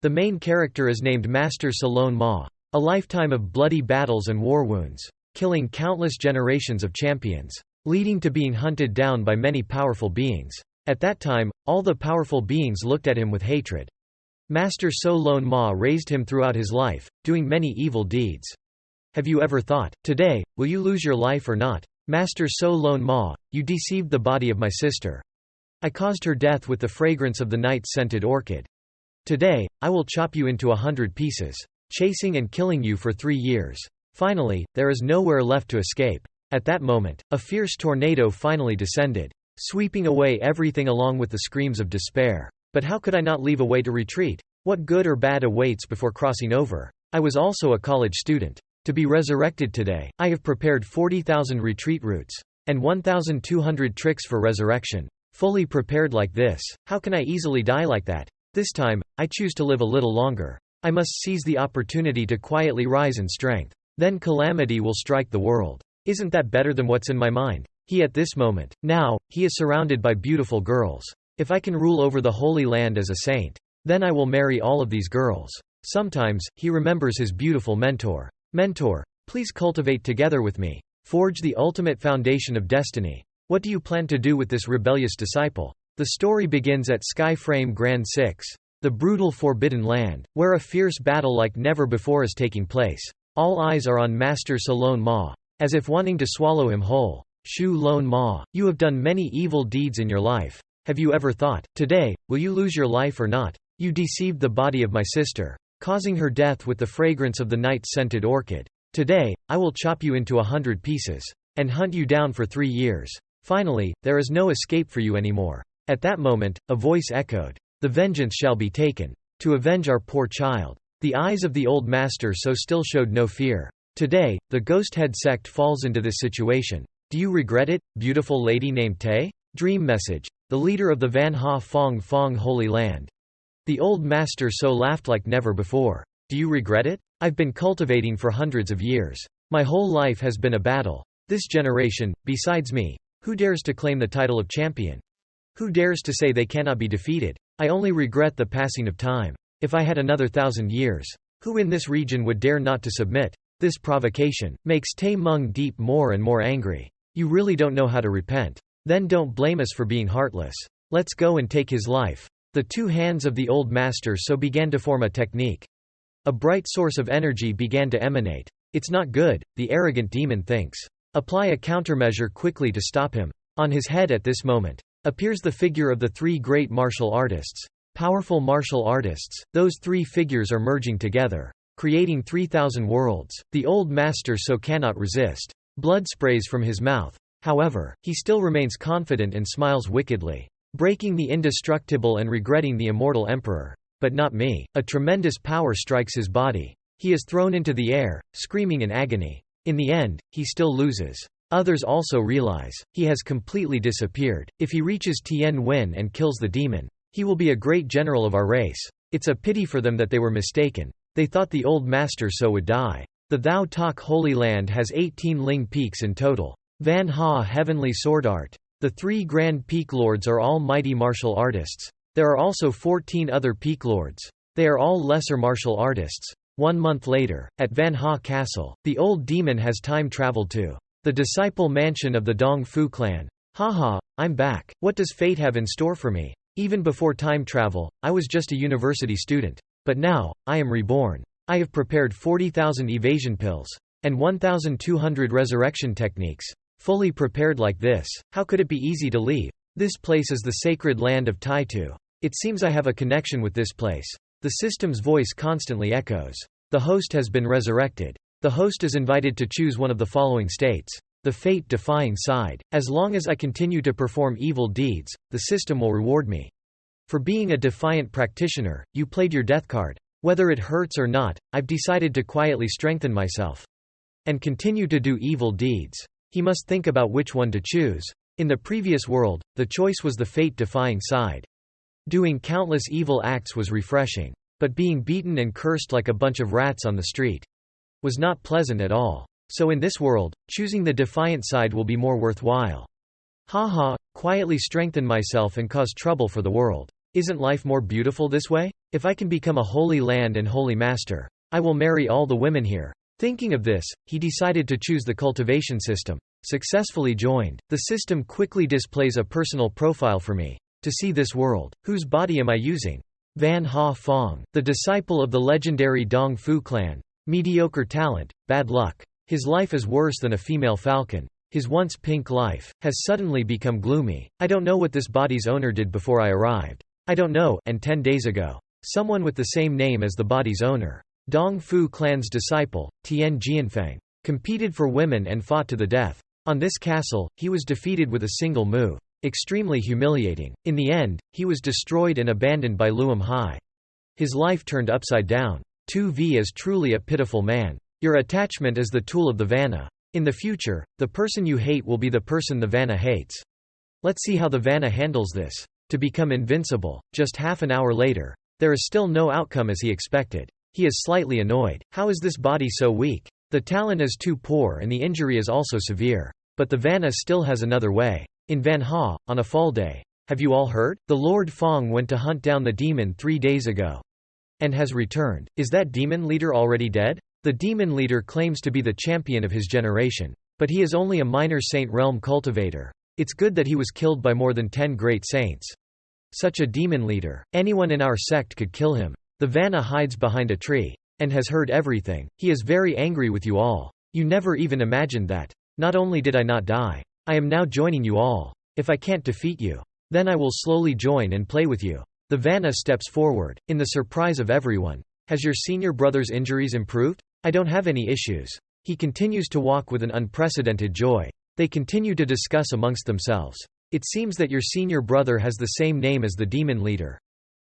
The main character is named Master Salon Ma. A lifetime of bloody battles and war wounds, killing countless generations of champions, leading to being hunted down by many powerful beings. At that time, all the powerful beings looked at him with hatred. Master Salon Ma raised him throughout his life, doing many evil deeds. Have you ever thought, today, will you lose your life or not? Master Salon Ma, you deceived the body of my sister. I caused her death with the fragrance of the night-scented orchid. Today, I will chop you into 100 pieces, chasing and killing you for 3 years. Finally, there is nowhere left to escape. At that moment, a fierce tornado finally descended, sweeping away everything along with the screams of despair. But how could I not leave a way to retreat? What good or bad awaits before crossing over? I was also a college student. To be resurrected today, I have prepared 40,000 retreat routes, and 1,200 tricks for resurrection. Fully prepared like this, how can I easily die like that? This time, I choose to live a little longer. I must seize the opportunity to quietly rise in strength. Then calamity will strike the world. Isn't that better than what's in my mind? He at this moment, now, he is surrounded by beautiful girls. If I can rule over the Holy Land as a saint, then I will marry all of these girls. Sometimes, he remembers his beautiful mentor. Mentor, please cultivate together with me. Forge the ultimate foundation of destiny. What do you plan to do with this rebellious disciple? The story begins at Skyframe Grand 6, the brutal Forbidden Land, where a fierce battle like never before is taking place. All eyes are on Master Salon Ma, as if wanting to swallow him whole. Shu Lon Ma, you have done many evil deeds in your life. Have you ever thought, today, will you lose your life or not? You deceived the body of my sister, causing her death with the fragrance of the night-scented orchid. Today, I will chop you into 100 pieces, and hunt you down for 3 years. Finally, there is no escape for you anymore. At that moment, a voice echoed, "The vengeance shall be taken, to avenge our poor child." The eyes of the old master so still showed no fear. Today, the ghost head sect falls into this situation. Do you regret it, beautiful lady named Tay? Dream message. The leader of the Van Ha Fong Fong Holy Land. The old master so laughed like never before. Do you regret it? I've been cultivating for hundreds of years. My whole life has been a battle. This generation, besides me, who dares to claim the title of champion? Who dares to say they cannot be defeated? I only regret the passing of time. If I had another 1,000 years, who in this region would dare not to submit? This provocation makes Tay Mung Deep more and more angry. You really don't know how to repent. Then don't blame us for being heartless. Let's go and take his life. The two hands of the old master so began to form a technique. A bright source of energy began to emanate. It's not good, the arrogant demon thinks. Apply a countermeasure quickly to stop him. On his head at this moment appears the figure of the 3 great martial artists. Powerful martial artists, those 3 figures are merging together, creating 3,000 worlds. The old master so cannot resist. Blood sprays from his mouth. However, he still remains confident and smiles wickedly, breaking the indestructible and regretting the immortal emperor. But not me. A tremendous power strikes his body. He is thrown into the air, screaming in agony. In the end, he still loses. Others also realize, he has completely disappeared. If he reaches Tien Wen and kills the demon, he will be a great general of our race. It's a pity for them that they were mistaken. They thought the old master so would die. The Thou Tak Holy Land has 18 Ling peaks in total. Van Ha Heavenly Sword Art. The 3 Grand Peak Lords are all mighty martial artists. There are also 14 other Peak Lords. They are all lesser martial artists. 1 month later, at Van Ha Castle, the old demon has time traveled to the disciple mansion of the Dong Fu clan. Haha, I'm back. What does fate have in store for me? Even before time travel, I was just a university student. But now, I am reborn. I have prepared 40,000 evasion pills, and 1,200 resurrection techniques. Fully prepared like this, how could it be easy to leave? This place is the sacred land of Taitu. It seems I have a connection with this place. The system's voice constantly echoes. The host has been resurrected. The host is invited to choose one of the following states. The fate-defying side. As long as I continue to perform evil deeds, the system will reward me. For being a defiant practitioner, you played your death card. Whether it hurts or not, I've decided to quietly strengthen myself and continue to do evil deeds. He must think about which one to choose. In the previous world, the choice was the fate-defying side. Doing countless evil acts was refreshing, but being beaten and cursed like a bunch of rats on the street was not pleasant at all. So in this world, choosing the defiant side will be more worthwhile. Haha, quietly strengthen myself and cause trouble for the world. Isn't life more beautiful this way? If I can become a holy land and holy master, I will marry all the women here. Thinking of this, he decided to choose the cultivation system. Successfully joined. The system quickly displays a personal profile for me. To see this world, whose body am I using? Van Ha Fong, the disciple of the legendary Dong Fu clan. Mediocre talent, bad luck. His life is worse than a female falcon. His once pink life has suddenly become gloomy. I don't know what this body's owner did before I arrived. I don't know, and 10 days ago, someone with the same name as the body's owner, Dong Fu clan's disciple, Tian Jianfeng, competed for women and fought to the death. On this castle, he was defeated with a single move. Extremely humiliating. In the end, he was destroyed and abandoned by Luam Hai. His life turned upside down. 2V is truly a pitiful man. Your attachment is the tool of the Vanna. In the future, the person you hate will be the person the Vanna hates. Let's see how the Vanna handles this. To become invincible, just half an hour later, there is still no outcome as he expected. He is slightly annoyed. How is this body so weak? The talent is too poor and the injury is also severe. But the Vanna still has another way. In Van Ha, on a fall day. Have you all heard? The Lord Fong went to hunt down the demon 3 days ago. And has returned. Is that demon leader already dead? The demon leader claims to be the champion of his generation. But he is only a minor saint realm cultivator. It's good that he was killed by more than 10 great saints. Such a demon leader. Anyone in our sect could kill him. The Vanna hides behind a tree. And has heard everything. He is very angry with you all. You never even imagined that. Not only did I not die, I am now joining you all. If I can't defeat you, then I will slowly join and play with you. The Vanna steps forward, in the surprise of everyone. Has your senior brother's injuries improved? I don't have any issues. He continues to walk with an unprecedented joy. They continue to discuss amongst themselves. It seems that your senior brother has the same name as the demon leader.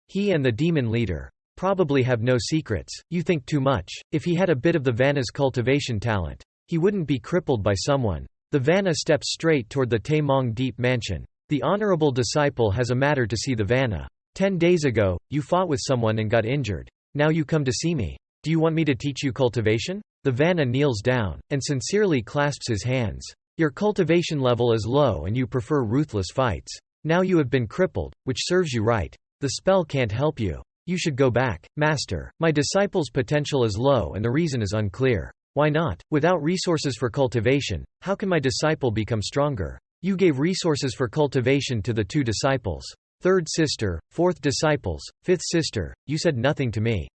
He and the demon leader probably have no secrets. You think too much. If he had a bit of the Vanna's cultivation talent, he wouldn't be crippled by someone. The Vanna steps straight toward the Taemong Deep Mansion. The honorable disciple has a matter to see the Vanna. 10 days ago, you fought with someone and got injured. Now you come to see me. Do you want me to teach you cultivation? The Vanna kneels down, and sincerely clasps his hands. Your cultivation level is low and you prefer ruthless fights. Now you have been crippled, which serves you right. The spell can't help you. You should go back. Master, my disciple's potential is low and the reason is unclear. Why not? Without resources for cultivation, how can my disciple become stronger? You gave resources for cultivation to the 2 disciples. 3rd sister, 4th disciples, 5th sister, you said nothing to me.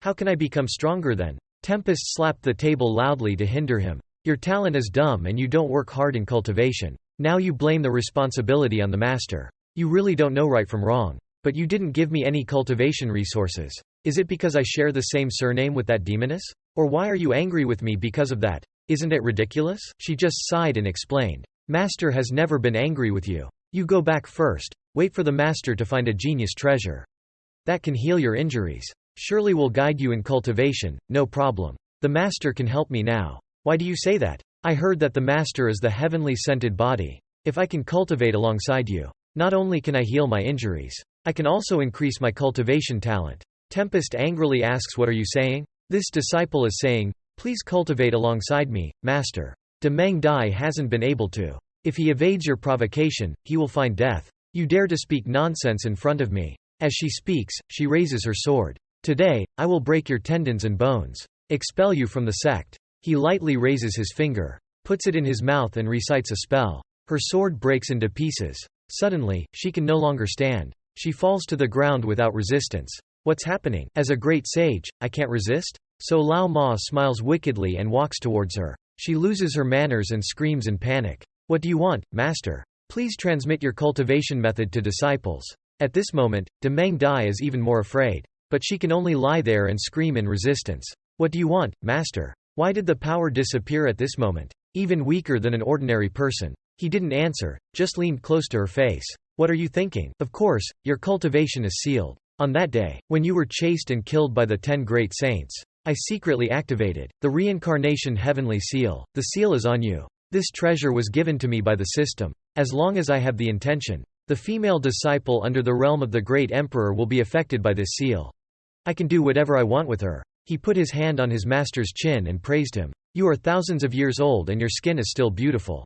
How can I become stronger then? Tempest slapped the table loudly to hinder him. Your talent is dumb and you don't work hard in cultivation. Now you blame the responsibility on the master. You really don't know right from wrong. But you didn't give me any cultivation resources. Is it because I share the same surname with that demoness? Or why are you angry with me because of that? Isn't it ridiculous? She just sighed and explained. Master has never been angry with you. You go back first. Wait for the master to find a genius treasure. That can heal your injuries. Surely will guide you in cultivation, no problem. The master can help me now. Why do you say that? I heard that the master is the heavenly scented body. If I can cultivate alongside you, not only can I heal my injuries, I can also increase my cultivation talent. Tempest angrily asks, what are you saying? This disciple is saying, please cultivate alongside me, master. Demeng Dai hasn't been able to. If he evades your provocation, he will find death. You dare to speak nonsense in front of me. As she speaks, she raises her sword. Today, I will break your tendons and bones. Expel you from the sect. He lightly raises his finger, puts it in his mouth and recites a spell. Her sword breaks into pieces. Suddenly, she can no longer stand. She falls to the ground without resistance. What's happening? As a great sage, I can't resist? So Lao Ma smiles wickedly and walks towards her. She loses her manners and screams in panic. What do you want, master? Please transmit your cultivation method to disciples. At this moment, Demeng Dai is even more afraid. But she can only lie there and scream in resistance. What do you want, master? Why did the power disappear at this moment? Even weaker than an ordinary person. He didn't answer, just leaned close to her face. What are you thinking? Of course, your cultivation is sealed. On that day, when you were chased and killed by the 10 great saints, I secretly activated the Reincarnation heavenly seal. The seal is on you. This treasure was given to me by the system. As long as I have the intention, the female disciple under the realm of the great emperor will be affected by this seal. I can do whatever I want with her. He put his hand on his master's chin and praised him. You are thousands of years old and your skin is still beautiful.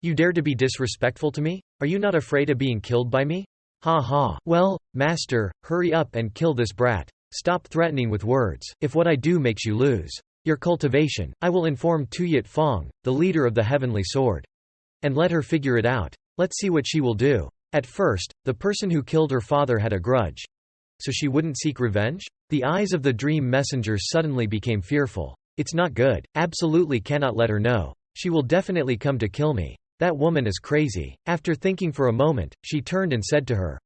You dare to be disrespectful to me? Are you not afraid of being killed by me? Ha ha. Well, master, hurry up and kill this brat. Stop threatening with words. If what I do makes you lose your cultivation, I will inform Tuyet Fong, the leader of the Heavenly Sword. And let her figure it out. Let's see what she will do. At first, the person who killed her father had a grudge. So she wouldn't seek revenge? The eyes of the dream messenger suddenly became fearful. It's not good. Absolutely cannot let her know. She will definitely come to kill me. That woman is crazy. After thinking for a moment, she turned and said to her,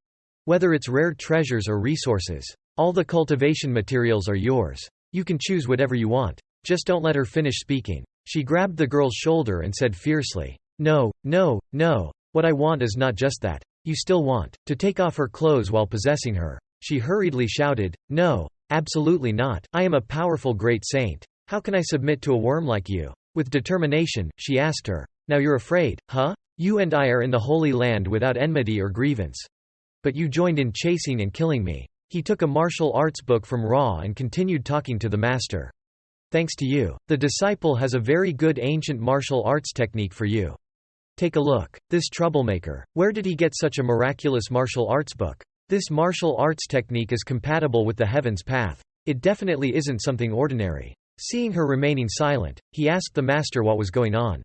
whether it's rare treasures or resources, all the cultivation materials are yours. You can choose whatever you want. Just don't let her finish speaking. She grabbed the girl's shoulder and said fiercely, no, no, no. What I want is not just that. You still want to take off her clothes while possessing her. She hurriedly shouted, no, absolutely not. I am a powerful great saint. How can I submit to a worm like you? With determination, she asked her, now you're afraid, huh? You and I are in the Holy Land without enmity or grievance. But you joined in chasing and killing me. He took a martial arts book from Ra and continued talking to the master. Thanks to you, the disciple has a very good ancient martial arts technique for you. Take a look. This troublemaker, where did he get such a miraculous martial arts book? This martial arts technique is compatible with the heaven's path. It definitely isn't something ordinary. Seeing her remaining silent, he asked the master what was going on.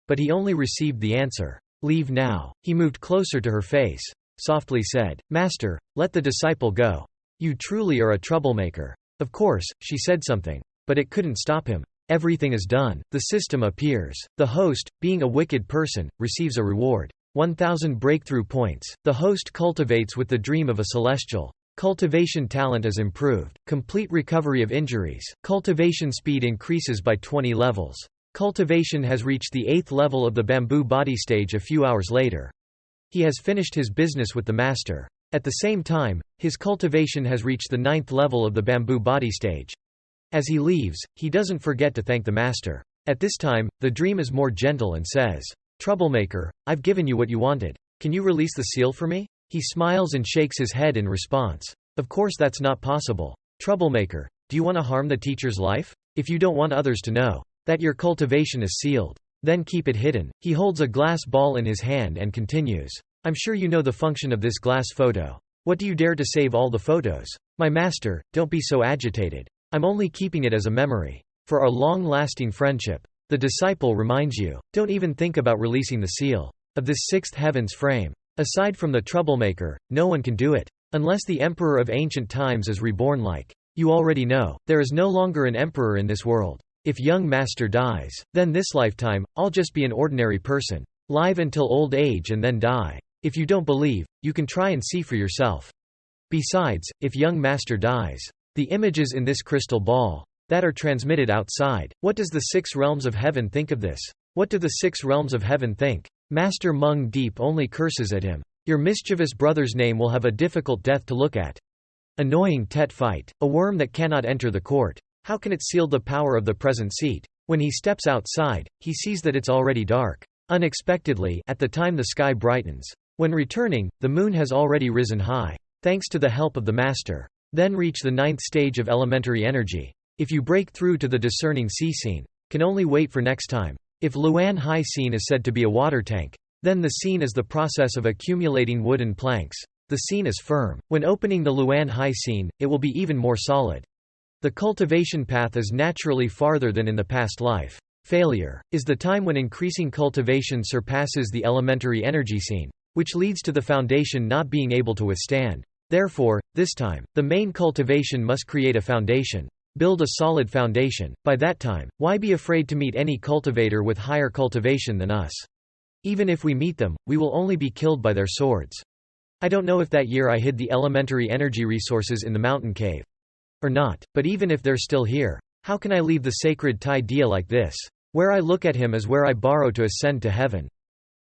But he only received the answer, leave now. He moved closer to her face, softly said, Master, let the disciple go. You truly are a troublemaker. Of course, she said something. But it couldn't stop him. Everything is done. The system appears. The host, being a wicked person, receives a reward. 1,000 breakthrough points. The host cultivates with the dream of a celestial. Cultivation talent is improved. Complete recovery of injuries. Cultivation speed increases by 20 levels. Cultivation has reached the 8th level of the bamboo body stage a few hours later. He has finished his business with the master. At the same time, his cultivation has reached the 9th level of the bamboo body stage. As he leaves, he doesn't forget to thank the master. At this time, the dream is more gentle and says, Troublemaker, I've given you what you wanted. Can you release the seal for me? He smiles and shakes his head in response. Of course that's not possible. Troublemaker, do you want to harm the teacher's life? If you don't want others to know that your cultivation is sealed, then keep it hidden. He holds a glass ball in his hand and continues. I'm sure you know the function of this glass photo. What do you dare to save all the photos? My master, don't be so agitated. I'm only keeping it as a memory. For our long-lasting friendship. The disciple reminds you, don't even think about releasing the seal of this 6th heaven's frame. Aside from the troublemaker, no one can do it. Unless the emperor of ancient times is reborn like you already know, there is no longer an emperor in this world. If young master dies, then this lifetime, I'll just be an ordinary person. Live until old age and then die. If you don't believe, you can try and see for yourself. Besides, if young master dies, the images in this crystal ball that are transmitted outside. What does the 6 realms of heaven think of this? What do the 6 realms of heaven think? Master Meng Deep only curses at him. Your mischievous brother's name will have a difficult death to look at. Annoying Tet fight. A worm that cannot enter the court. How can it seal the power of the present seat? When he steps outside, he sees that it's already dark. Unexpectedly, at the time the sky brightens. When returning, the moon has already risen high. Thanks to the help of the master. Then reach the 9th stage of elementary energy. If you break through to the discerning sea scene, can only wait for next time. If Luan High scene is said to be a water tank, then the scene is the process of accumulating wooden planks. The scene is firm. When opening the Luan High scene, it will be even more solid. The cultivation path is naturally farther than in the past life. Failure is the time when increasing cultivation surpasses the elementary energy scene, which leads to the foundation not being able to withstand. Therefore, this time, the main cultivation must create a foundation. Build a solid foundation. By that time, why be afraid to meet any cultivator with higher cultivation than us? Even if we meet them, we will only be killed by their swords. I don't know if that year I hid the elementary energy resources in the mountain cave. Or not, but even if they're still here, how can I leave the sacred Tai Dia like this? Where I look at him is where I borrow to ascend to heaven.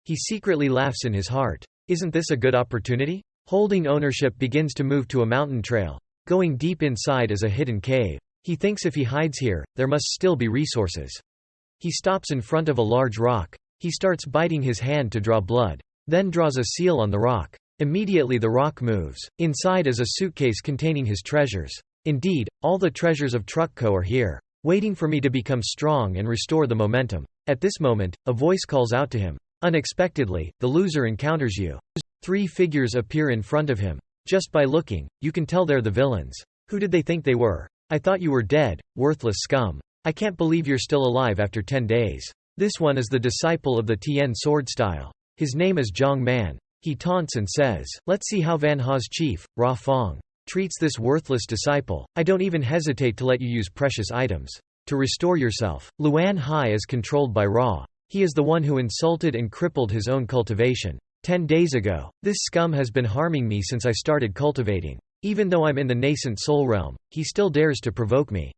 He secretly laughs in his heart. Isn't this a good opportunity? Holding ownership begins to move to a mountain trail. Going deep inside is a hidden cave. He thinks if he hides here, there must still be resources. He stops in front of a large rock. He starts biting his hand to draw blood. Then draws a seal on the rock. Immediately the rock moves. Inside is a suitcase containing his treasures. Indeed, all the treasures of Truckco are here, waiting for me to become strong and restore the momentum. At this moment, a voice calls out to him. Unexpectedly, the loser encounters you. 3 figures appear in front of him. Just by looking, you can tell they're the villains. Who did they think they were? I thought you were dead, worthless scum. I can't believe you're still alive after 10 days. This one is the disciple of the Tien sword style. His name is Zhang Man. He taunts and says, let's see how Manhwa's chief, Ra Fong, treats this worthless disciple. I don't even hesitate to let you use precious items to restore yourself. Luan Hai is controlled by Ra. He is the one who insulted and crippled his own cultivation. 10 days ago, this scum has been harming me since I started cultivating. Even though I'm in the nascent soul realm, he still dares to provoke me,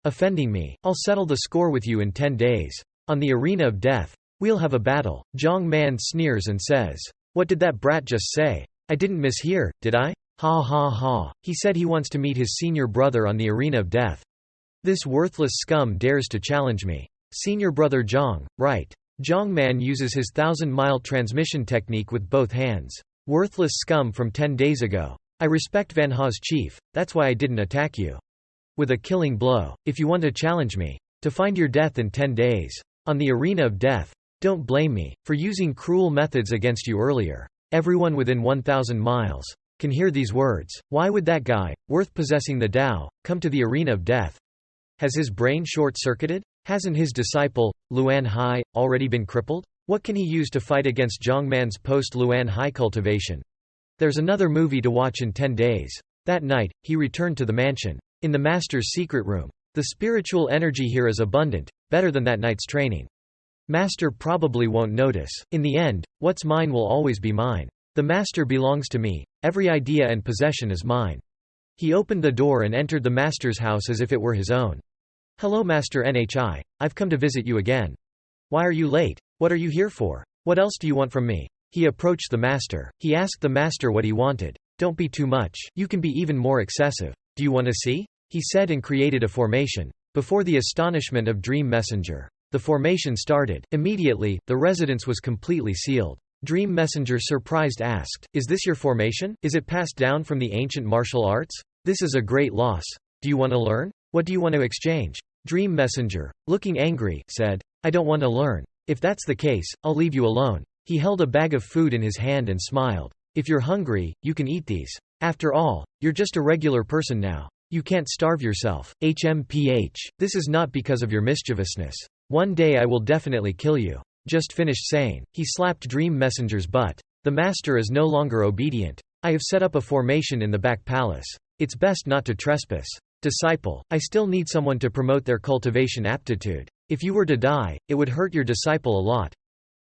offending me. I'll settle the score with you in 10 days. On the arena of death, we'll have a battle. Zhang Man sneers and says, what did that brat just say? I didn't mishear, did I? Ha ha ha. He said he wants to meet his senior brother on the arena of death. This worthless scum dares to challenge me. Senior brother Zhang, right. Zhang Man uses his 1,000-mile transmission technique with both hands. Worthless scum from 10 days ago. I respect Manhwa's chief, that's why I didn't attack you with a killing blow. If you want to challenge me to find your death in 10 days on the arena of death, don't blame me for using cruel methods against you earlier. Everyone within 1,000 miles can hear these words. Why would that guy, worth possessing the Tao, come to the arena of death? Has his brain short-circuited? Hasn't his disciple, Luan Hai, already been crippled? What can he use to fight against Zhang Man's post-Luan Hai cultivation? There's another movie to watch in 10 days. That night, he returned to the mansion. In the master's secret room. The spiritual energy here is abundant, better than that night's training. Master probably won't notice. In the end, what's mine will always be mine. The master belongs to me, every idea and possession is mine. He opened the door and entered the master's house as if it were his own. Hello Master Nhi, I've come to visit you again. Why are you late? What are you here for? What else do you want from me? He approached the master. He asked the master what he wanted. Don't be too much. You can be even more excessive. Do you want to see? He said and created a formation. Before the astonishment of Dream Messenger, the formation started. Immediately, the residence was completely sealed. Dream Messenger surprised asked, is this your formation? Is it passed down from the ancient martial arts? This is a great loss. Do you want to learn? What do you want to exchange? Dream Messenger, looking angry, said, I don't want to learn. If that's the case, I'll leave you alone. He held a bag of food in his hand and smiled. If you're hungry, you can eat these. After all, you're just a regular person now. You can't starve yourself. HMPH. This is not because of your mischievousness. One day I will definitely kill you. Just finished saying. He slapped Dream Messenger's butt. The master is no longer obedient. I have set up a formation in the back palace. It's best not to trespass. Disciple, I still need someone to promote their cultivation aptitude. If you were to die, it would hurt your disciple a lot.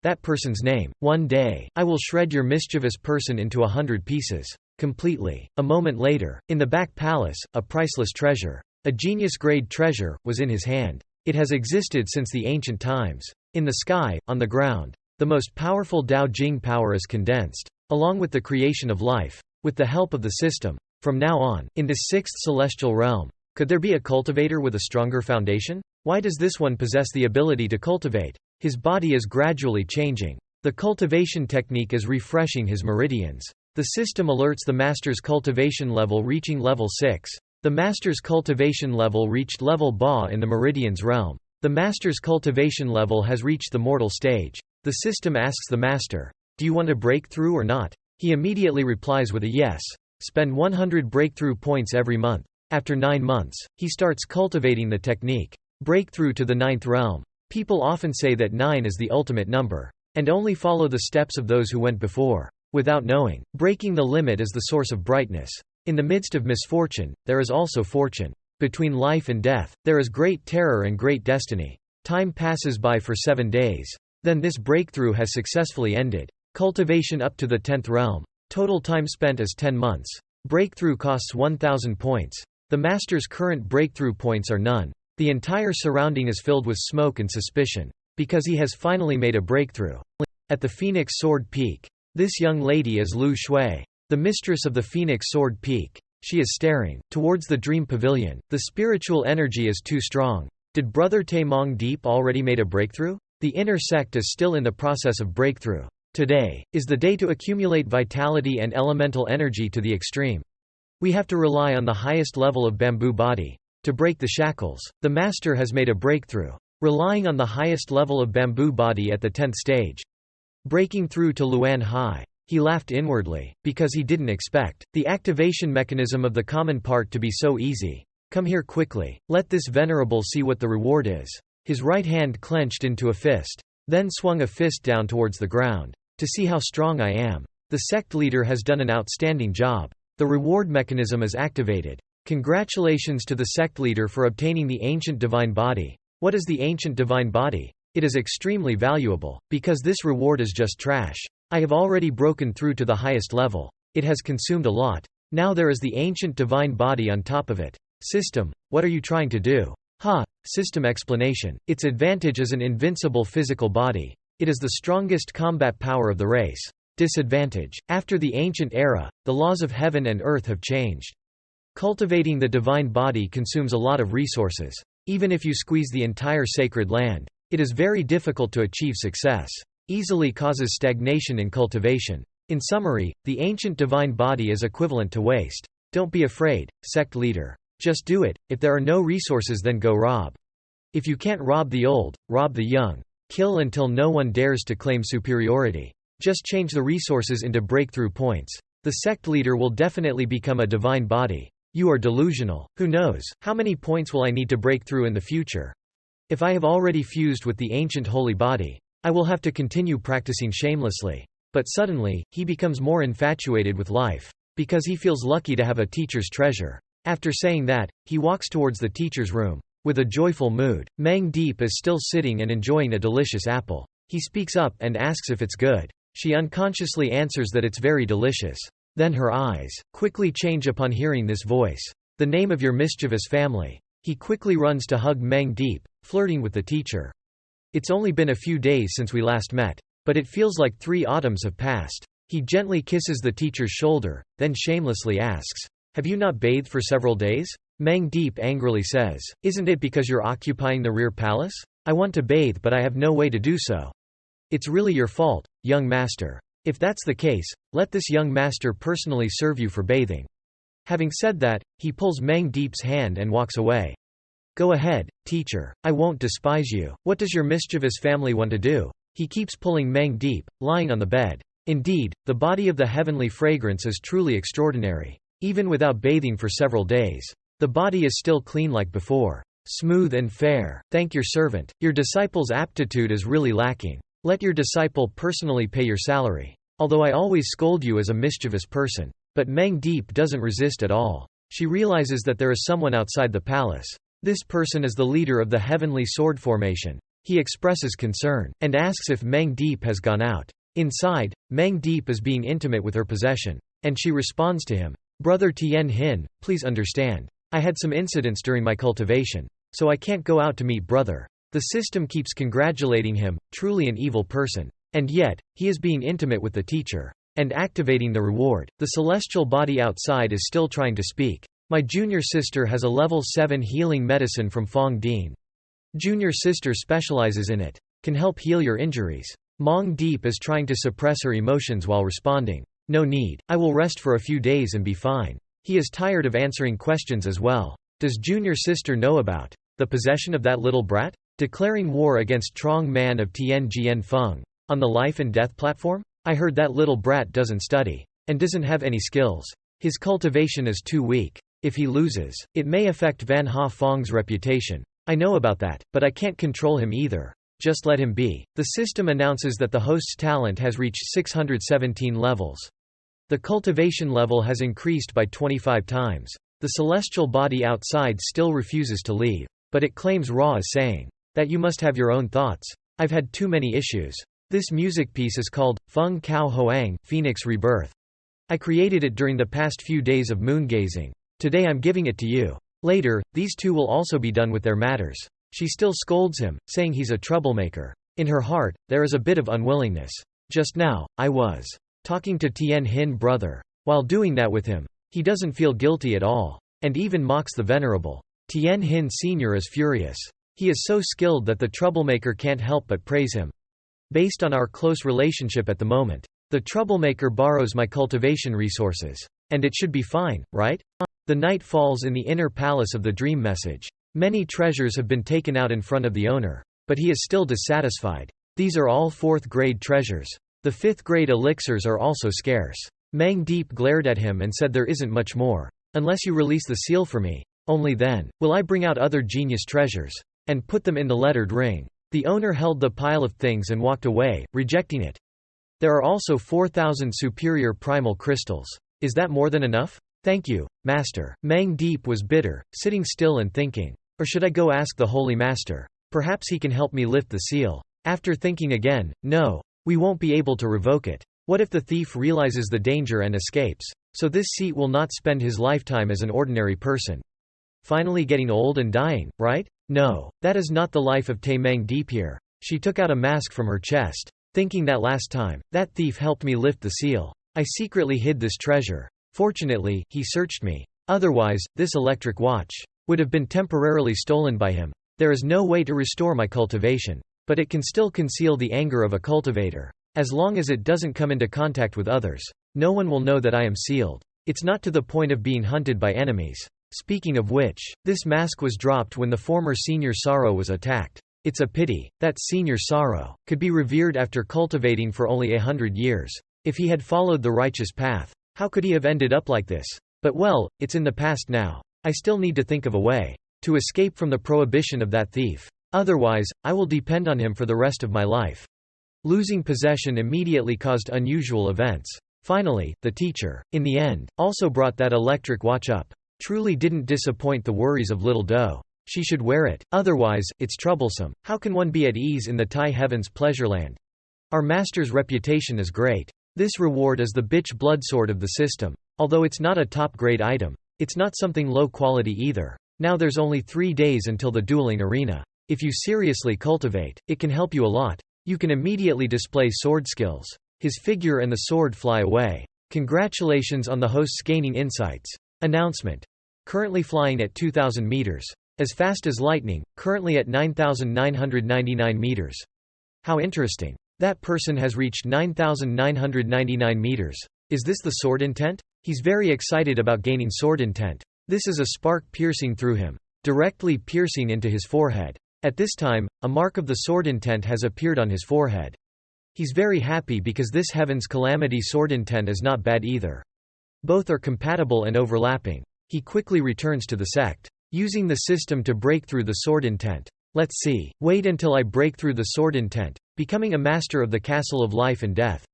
That person's name. One day, I will shred your mischievous person into 100 pieces. Completely. A moment later, in the back palace, a priceless treasure, a genius-grade treasure, was in his hand. It has existed since the ancient times. In the sky, on the ground, the most powerful Dao Jing power is condensed, along with the creation of life, with the help of the system. From now on, in this sixth celestial realm, could there be a cultivator with a stronger foundation? Why does this one possess the ability to cultivate? His body is gradually changing. The cultivation technique is refreshing his meridians. The system alerts the master's cultivation level reaching level 6. The master's cultivation level reached level Ba in the meridians realm. The master's cultivation level has reached the mortal stage. The system asks the master, do you want a breakthrough or not? He immediately replies with a yes. Spend 100 breakthrough points every month. After 9 months, he starts cultivating the technique. Breakthrough to the 9th realm. People often say that 9 is the ultimate number, and only follow the steps of those who went before. Without knowing, breaking the limit is the source of brightness. In the midst of misfortune, there is also fortune. Between life and death, there is great terror and great destiny. Time passes by for 7 days. Then this breakthrough has successfully ended. Cultivation up to the 10th realm. Total time spent is 10 months. Breakthrough costs 1,000 points. The master's current breakthrough points are none. The entire surrounding is filled with smoke and suspicion, because he has finally made a breakthrough. At the Phoenix Sword Peak. This young lady is Lu Shui, the mistress of the Phoenix Sword Peak. She is staring towards the Dream Pavilion. The spiritual energy is too strong. Did Brother Taemong Deep already made a breakthrough? The inner sect is still in the process of breakthrough. Today is the day to accumulate vitality and elemental energy to the extreme. We have to rely on the highest level of bamboo body to break the shackles. The master has made a breakthrough, relying on the highest level of bamboo body at the 10th stage. Breaking through to Luan Hai. He laughed inwardly, because he didn't expect the activation mechanism of the common part to be so easy. Come here quickly, let this venerable see what the reward is. His right hand clenched into a fist, then swung a fist down towards the ground. To see how strong I am. The sect leader has done an outstanding job. The reward mechanism is activated. Congratulations to the sect leader for obtaining the ancient divine body. What is the ancient divine body? It is extremely valuable, because this reward is just trash. I have already broken through to the highest level. It has consumed a lot. Now there is the ancient divine body on top of it. System, what are you trying to do? System explanation. Its advantage is an invincible physical body. It is the strongest combat power of the race. Disadvantage. After the ancient era, the laws of heaven and earth have changed. Cultivating the divine body consumes a lot of resources. Even if you squeeze the entire sacred land, it is very difficult to achieve success. Easily causes stagnation in cultivation. In summary, the ancient divine body is equivalent to waste. Don't be afraid, sect leader. Just do it. If there are no resources, then go rob. If you can't rob the old, rob the young. Kill until no one dares to claim superiority. Just change the resources into breakthrough points. The sect leader will definitely become a divine body. You are delusional. Who knows, how many points will I need to break through in the future? If I have already fused with the ancient holy body, I will have to continue practicing shamelessly. But suddenly, he becomes more infatuated with life. Because he feels lucky to have a teacher's treasure. After saying that, he walks towards the teacher's room. With a joyful mood, Mang Deep is still sitting and enjoying a delicious apple. He speaks up and asks if it's good. She unconsciously answers that it's very delicious. Then her eyes quickly change upon hearing this voice. The name of your mischievous family. He quickly runs to hug Mang Deep, flirting with the teacher. It's only been a few days since we last met, but it feels like 3 autumns have passed. He gently kisses the teacher's shoulder, then shamelessly asks, have you not bathed for several days? Mang Deep angrily says, isn't it because you're occupying the rear palace? I want to bathe but I have no way to do so. It's really your fault, young master. If that's the case, let this young master personally serve you for bathing. Having said that, he pulls Mang Deep's hand and walks away. Go ahead, teacher, I won't despise you. What does your mischievous family want to do? He keeps pulling Mang Deep, lying on the bed. Indeed, the body of the heavenly fragrance is truly extraordinary. Even without bathing for several days, the body is still clean like before. Smooth and fair. Thank your servant. Your disciple's aptitude is really lacking. Let your disciple personally pay your salary. Although I always scold you as a mischievous person. But Mang Deep doesn't resist at all. She realizes that there is someone outside the palace. This person is the leader of the heavenly sword formation. He expresses concern, and asks if Mang Deep has gone out. Inside, Mang Deep is being intimate with her possession. And she responds to him. Brother Tien Hin, please understand. I had some incidents during my cultivation. So I can't go out to meet brother. The system keeps congratulating him, truly an evil person. And yet, he is being intimate with the teacher. And activating the reward. The celestial body outside is still trying to speak. My junior sister has a level 7 healing medicine from Fong Dean. Junior sister specializes in it. Can help heal your injuries. Mang Deep is trying to suppress her emotions while responding. No need, I will rest for a few days and be fine. He is tired of answering questions as well. Does junior sister know about the possession of that little brat? Declaring war against Trong Man of Tianjian Feng. On the life and death platform? I heard that little brat doesn't study. And doesn't have any skills. His cultivation is too weak. If he loses, it may affect Van Ha Fong's reputation. I know about that, but I can't control him either. Just let him be. The system announces that the host's talent has reached 617 levels. The cultivation level has increased by 25 times. The celestial body outside still refuses to leave. But it claims Ra is saying that you must have your own thoughts. I've had too many issues. This music piece is called Feng Kao Hoang, Phoenix Rebirth. I created it during the past few days of moongazing. Today I'm giving it to you. Later, these two will also be done with their matters. She still scolds him, saying he's a troublemaker. In her heart, there is a bit of unwillingness. Just now, I was talking to Tien Hin brother. While doing that with him, he doesn't feel guilty at all. And even mocks the venerable. Tien Hin Sr. is furious. He is so skilled that the troublemaker can't help but praise him. Based on our close relationship at the moment, the troublemaker borrows my cultivation resources. And it should be fine, right? The night falls in the inner palace of the dream message. Many treasures have been taken out in front of the owner. But he is still dissatisfied. These are all 4th grade treasures. The 5th grade elixirs are also scarce. Meng Deep glared at him and said there isn't much more. Unless you release the seal for me. Only then will I bring out other genius treasures. And put them in the lettered ring. The owner held the pile of things and walked away, rejecting it. There are also 4,000 superior primal crystals. Is that more than enough? Thank you, Master. Meng Deep was bitter, sitting still and thinking. Or should I go ask the Holy Master? Perhaps he can help me lift the seal. After thinking again, no. We won't be able to revoke it. What if the thief realizes the danger and escapes? So this seat will not spend his lifetime as an ordinary person. Finally getting old and dying, right? No, that is not the life of Tae Meng Deep here. She took out a mask from her chest, thinking that last time, that thief helped me lift the seal. I secretly hid this treasure. Fortunately, he searched me. Otherwise, this electric watch would have been temporarily stolen by him. There is no way to restore my cultivation. But it can still conceal the anger of a cultivator. As long as it doesn't come into contact with others, no one will know that I am sealed. It's not to the point of being hunted by enemies. Speaking of which, this mask was dropped when the former Senior Sorrow was attacked. It's a pity that Senior Sorrow could be revered after cultivating for only 100 years. If he had followed the righteous path, how could he have ended up like this? But well, it's in the past now. I still need to think of a way to escape from the prohibition of that thief. Otherwise, I will depend on him for the rest of my life. Losing possession immediately caused unusual events. Finally, the teacher, in the end, also brought that electric watch up. Truly didn't disappoint the worries of little Doe. She should wear it, otherwise, it's troublesome. How can one be at ease in the Thai heavens pleasureland? Our master's reputation is great. This reward is the bitch blood sword of the system. Although it's not a top-grade item, it's not something low quality either. Now there's only 3 days until the dueling arena. If you seriously cultivate, it can help you a lot. You can immediately display sword skills. His figure and the sword fly away. Congratulations on the host's gaining insights. Announcement. Currently flying at 2,000 meters. As fast as lightning, currently at 9,999 meters. How interesting. That person has reached 9,999 meters. Is this the sword intent? He's very excited about gaining sword intent. This is a spark piercing through him, directly piercing into his forehead. At this time, a mark of the sword intent has appeared on his forehead. He's very happy because this Heaven's Calamity sword intent is not bad either. Both are compatible and overlapping. He quickly returns to the sect, using the system to break through the sword intent. Let's see. Wait until I break through the sword intent, becoming a master of the castle of life and death.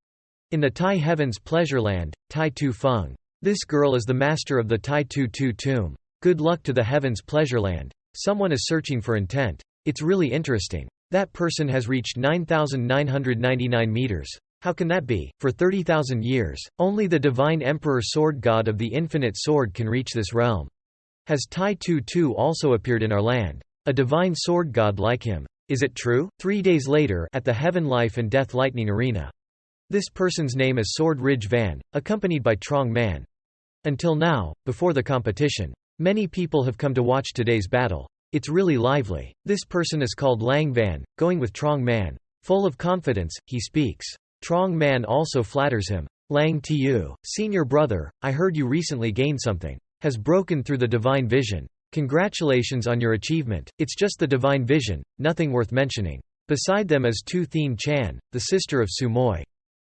In the Thai heavens pleasureland, Tai Tu Feng. This girl is the master of the Tai Tu Tu tomb. Good luck to the heavens pleasureland. Someone is searching for intent. It's really interesting. That person has reached 9,999 meters. How can that be? For 30,000 years, only the divine emperor sword god of the infinite sword can reach this realm. Has Tai Tu Tu also appeared in our land? A divine sword god like him. Is it true? 3 days later, at the Heaven Life and Death Lightning Arena. This person's name is Sword Ridge Van, accompanied by Trong Man. Until now, before the competition, many people have come to watch today's battle. It's really lively. This person is called Lang Van, going with Trong Man. Full of confidence, he speaks. Trong Man also flatters him. Lang Tu, senior brother, I heard you recently gained something. Has broken through the divine vision. Congratulations on your achievement. It's just the divine vision, nothing worth mentioning. Beside them is Tu Thien Chan, the sister of Su Moi.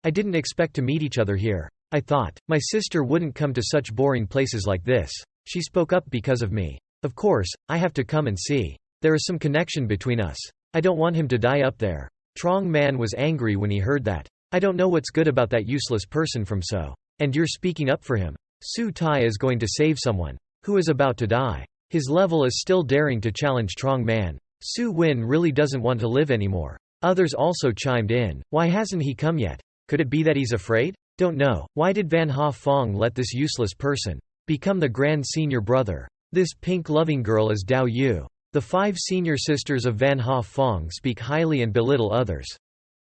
I didn't expect to meet each other here. I thought, my sister wouldn't come to such boring places like this. She spoke up because of me. Of course, I have to come and see. There is some connection between us. I don't want him to die up there. Trong Man was angry when he heard that. I don't know what's good about that useless person from So. And you're speaking up for him. Su Tai is going to save someone who is about to die. His level is still daring to challenge Trong Man. Su Win really doesn't want to live anymore. Others also chimed in. Why hasn't he come yet? Could it be that he's afraid? Don't know. Why did Van Ha Fong let this useless person become the grand senior brother? This pink-loving girl is Dao Yu. The 5 senior sisters of Van Ha Fong speak highly and belittle others,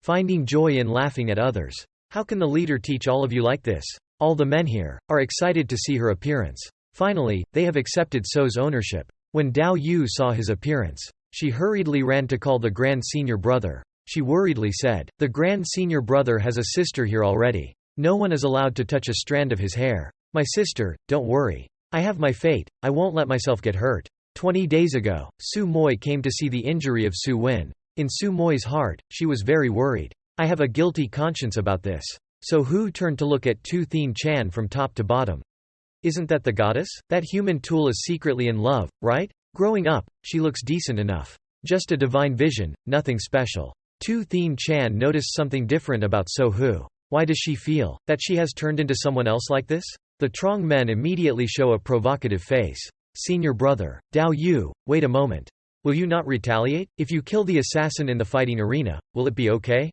finding joy in laughing at others. How can the leader teach all of you like this? All the men here are excited to see her appearance. Finally, they have accepted So's ownership. When Dao Yu saw his appearance, she hurriedly ran to call the grand senior brother. She worriedly said, "The grand senior brother has a sister here already. No one is allowed to touch a strand of his hair. My sister, don't worry. I have my fate, I won't let myself get hurt." 20 days ago, Su Moi came to see the injury of Su Win. In Su Moi's heart, she was very worried. I have a guilty conscience about this. So Hu turned to look at Tu Thien Chan from top to bottom. Isn't that the goddess? That human tool is secretly in love, right? Growing up, she looks decent enough. Just a divine vision, nothing special. Tu Thien Chan noticed something different about So Hu. Why does she feel that she has turned into someone else like this? The Trong men immediately show a provocative face. Senior brother, Dao Yu, wait a moment. Will you not retaliate? If you kill the assassin in the fighting arena, will it be okay?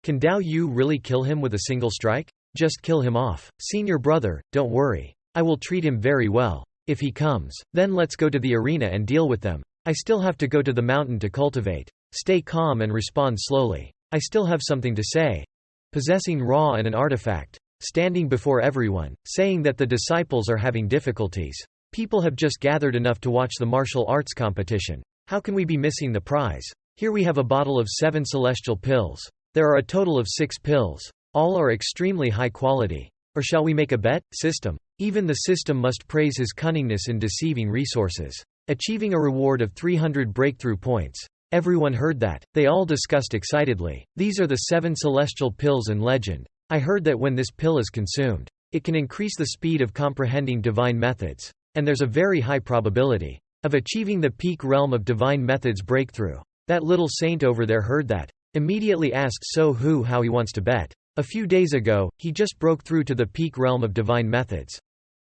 Can Dao Yu really kill him with a single strike? Just kill him off. Senior brother, don't worry. I will treat him very well. If he comes, then let's go to the arena and deal with them. I still have to go to the mountain to cultivate. Stay calm and respond slowly. I still have something to say. Possessing Ra and an artifact. Standing before everyone, saying that the disciples are having difficulties. People have just gathered enough to watch the martial arts competition. How can we be missing the prize? Here we have a bottle of 7 celestial pills. There are a total of 6 pills. All are extremely high quality. Or shall we make a bet? System. Even the system must praise his cunningness in deceiving resources. Achieving a reward of 300 breakthrough points. Everyone heard that. They all discussed excitedly. These are the 7 celestial pills in legend. I heard that when this pill is consumed, it can increase the speed of comprehending divine methods. And there's a very high probability of achieving the peak realm of divine methods breakthrough. That little saint over there heard that. Immediately asked So Hu how he wants to bet. A few days ago, he just broke through to the peak realm of divine methods.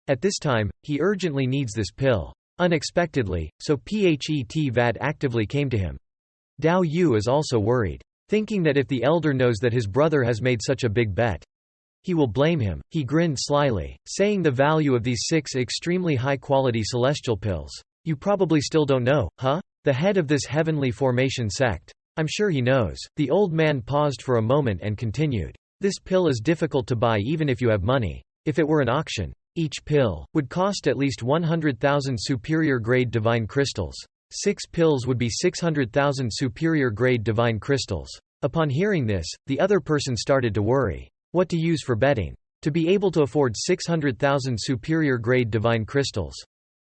At this time, he urgently needs this pill. Unexpectedly, so Phet Vad actively came to him. Dao Yu is also worried, thinking that if the elder knows that his brother has made such a big bet, he will blame him. He grinned slyly, saying the value of these 6 extremely high-quality celestial pills. You probably still don't know, huh? The head of this heavenly formation sect. I'm sure he knows. The old man paused for a moment and continued. This pill is difficult to buy even if you have money. If it were an auction, each pill would cost at least 100,000 superior-grade divine crystals. 6 pills would be 600,000 superior-grade divine crystals. Upon hearing this, the other person started to worry. What to use for betting? To be able to afford 600,000 superior-grade divine crystals.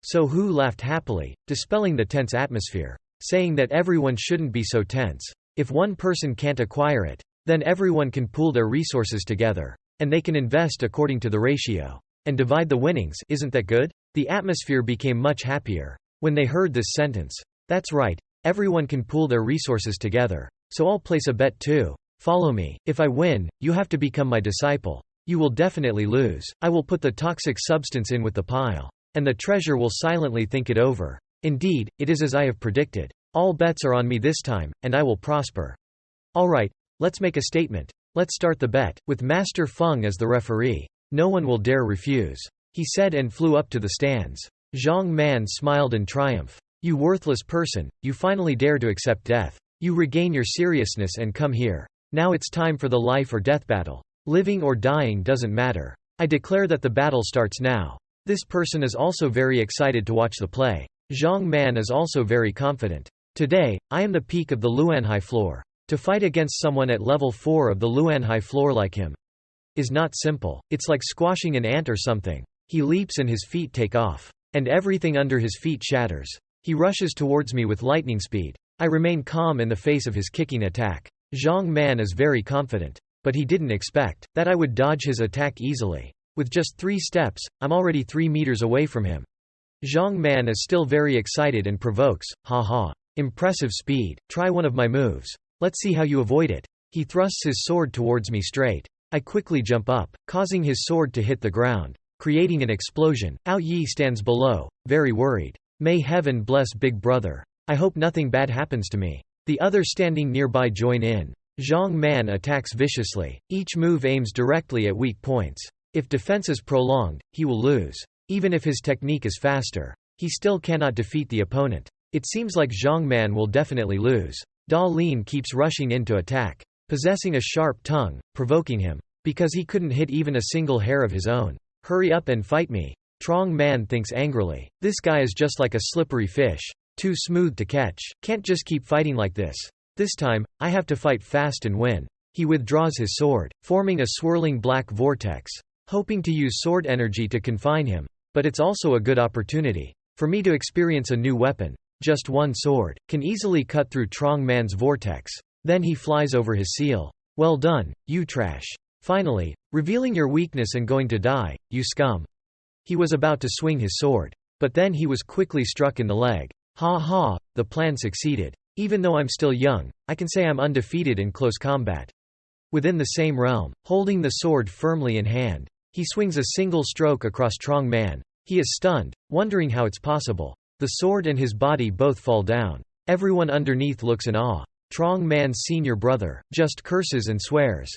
So Hu laughed happily, dispelling the tense atmosphere, saying that everyone shouldn't be so tense. If one person can't acquire it, then everyone can pool their resources together. And they can invest according to the ratio. And divide the winnings. Isn't that good? The atmosphere became much happier when they heard this sentence. That's right, everyone can pool their resources together. So I'll place a bet too. Follow me. If I win, you have to become my disciple. You will definitely lose. I will put the toxic substance in with the pile. And the treasure will silently think it over. Indeed, it is as I have predicted. All bets are on me this time, and I will prosper. Alright, let's make a statement. Let's start the bet, with Master Feng as the referee. No one will dare refuse. He said and flew up to the stands. Zhang Man smiled in triumph. You worthless person, you finally dare to accept death. You regain your seriousness and come here. Now it's time for the life or death battle. Living or dying doesn't matter. I declare that the battle starts now. This person is also very excited to watch the play. Zhang Man is also very confident. Today, I am the peak of the Luanhai floor. To fight against someone at level 4 of the Luanhai floor like him is not simple. It's like squashing an ant or something. He leaps and his feet take off. And everything under his feet shatters. He rushes towards me with lightning speed. I remain calm in the face of his kicking attack. Zhang Man is very confident. But he didn't expect that I would dodge his attack easily. With just 3 steps, I'm already 3 meters away from him. Zhang Man is still very excited and provokes, haha. Impressive speed. Try one of my moves. Let's see how you avoid it. He thrusts his sword towards me straight. I quickly jump up, causing his sword to hit the ground, creating an explosion. Ao Yi stands below, very worried. May heaven bless Big Brother. I hope nothing bad happens to me. The others standing nearby join in. Zhang Man attacks viciously. Each move aims directly at weak points. If defense is prolonged, he will lose. Even if his technique is faster, he still cannot defeat the opponent. It seems like Zhang Man will definitely lose. Da Lin keeps rushing in to attack, possessing a sharp tongue, provoking him, because he couldn't hit even a single hair of his own. Hurry up and fight me. Trong Man thinks angrily. This guy is just like a slippery fish. Too smooth to catch. Can't just keep fighting like this. This time, I have to fight fast and win. He withdraws his sword, forming a swirling black vortex, hoping to use sword energy to confine him. But it's also a good opportunity for me to experience a new weapon. Just one sword can easily cut through Trong Man's vortex. Then he flies over his seal. Well done, you trash. Finally, revealing your weakness and going to die, you scum. He was about to swing his sword. But then he was quickly struck in the leg. Ha ha, the plan succeeded. Even though I'm still young, I can say I'm undefeated in close combat. Within the same realm, holding the sword firmly in hand, he swings a single stroke across Trong Man. He is stunned, wondering how it's possible. The sword and his body both fall down. Everyone underneath looks in awe. Trong Man's senior brother just curses and swears.